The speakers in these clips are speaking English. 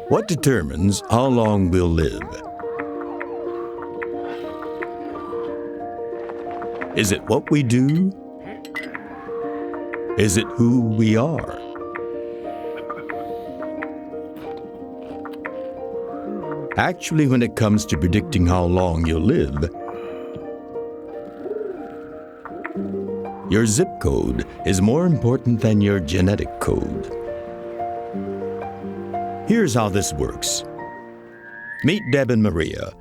What determines how long we'll live? Is it what we do? Is it who we are? Actually, when it comes to predicting how long you'll live, your zip code is more important than your genetic code. Here's how this works. Meet Deb and Maria.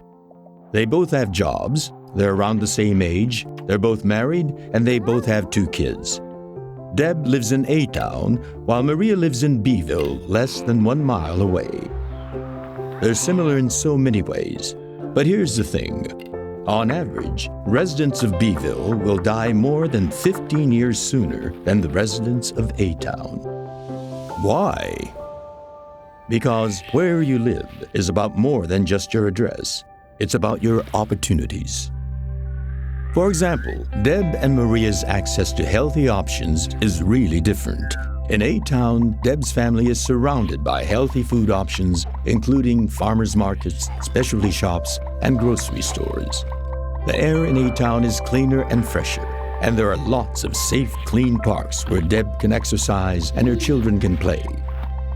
They both have jobs, they're around the same age, they're both married, and they both have 2 kids. Deb lives in A-Town, while Maria lives in B-ville, less than 1 mile away. They're similar in so many ways, but here's the thing. On average, residents of B-ville will die more than 15 years sooner than the residents of A-Town. Why? Because where you live is about more than just your address. It's about your opportunities. For example, Deb and Maria's access to healthy options is really different. In A-Town, Deb's family is surrounded by healthy food options, including farmers markets, specialty shops, and grocery stores. The air in A-Town is cleaner and fresher, and there are lots of safe, clean parks where Deb can exercise and her children can play.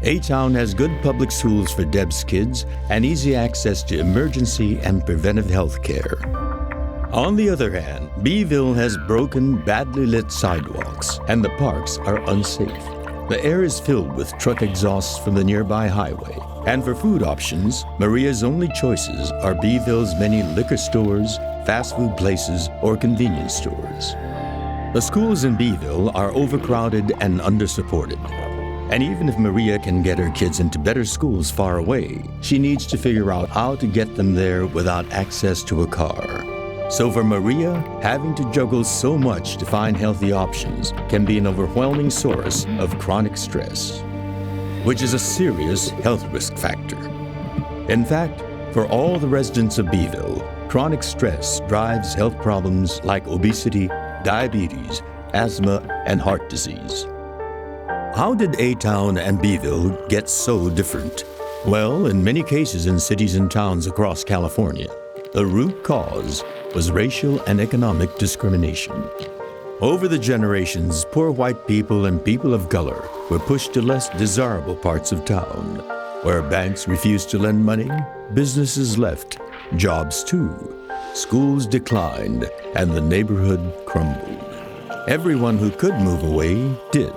A-Town has good public schools for Deb's kids and easy access to emergency and preventive health care. On the other hand, B-ville has broken, badly lit sidewalks, and the parks are unsafe. The air is filled with truck exhausts from the nearby highway. And for food options, Maria's only choices are B-ville's many liquor stores, fast food places, or convenience stores. The schools in B-ville are overcrowded and undersupported. And even if Maria can get her kids into better schools far away, she needs to figure out how to get them there without access to a car. So for Maria, having to juggle so much to find healthy options can be an overwhelming source of chronic stress, which is a serious health risk factor. In fact, for all the residents of B-ville, chronic stress drives health problems like obesity, diabetes, asthma, and heart disease. How did A-Town and B-ville get so different? Well, in many cases in cities and towns across California, the root cause was racial and economic discrimination. Over the generations, poor white people and people of color were pushed to less desirable parts of town. Where banks refused to lend money, businesses left, jobs too, schools declined, and the neighborhood crumbled. Everyone who could move away did.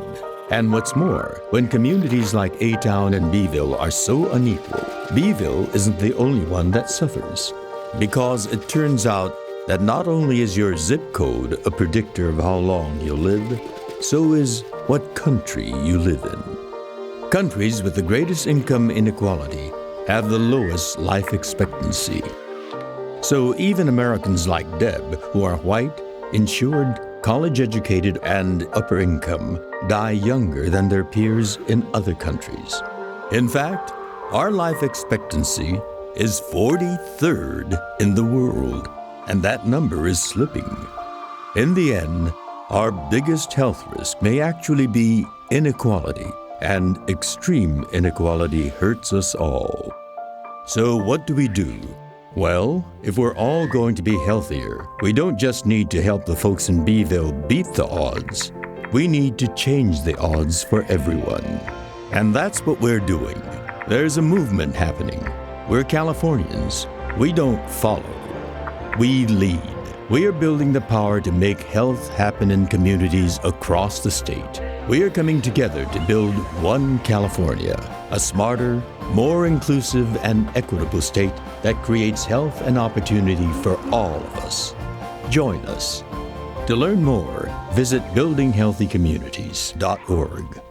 And what's more, when communities like A-Town and B-ville are so unequal, B-ville isn't the only one that suffers. Because it turns out that not only is your zip code a predictor of how long you'll live, so is what country you live in. Countries with the greatest income inequality have the lowest life expectancy. So even Americans like Deb, who are white, insured, college-educated, and upper income, die younger than their peers in other countries. In fact, our life expectancy is 43rd in the world, and that number is slipping. In the end, our biggest health risk may actually be inequality, and extreme inequality hurts us all. So what do we do? Well, if we're all going to be healthier, we don't just need to help the folks in B-ville beat the odds. We need to change the odds for everyone. And that's what we're doing. There's a movement happening. We're Californians. We don't follow. We lead. We are building the power to make health happen in communities across the state. We are coming together to build one California, a smarter, more inclusive and equitable state that creates health and opportunity for all of us. Join us. To learn more, visit buildinghealthycommunities.org.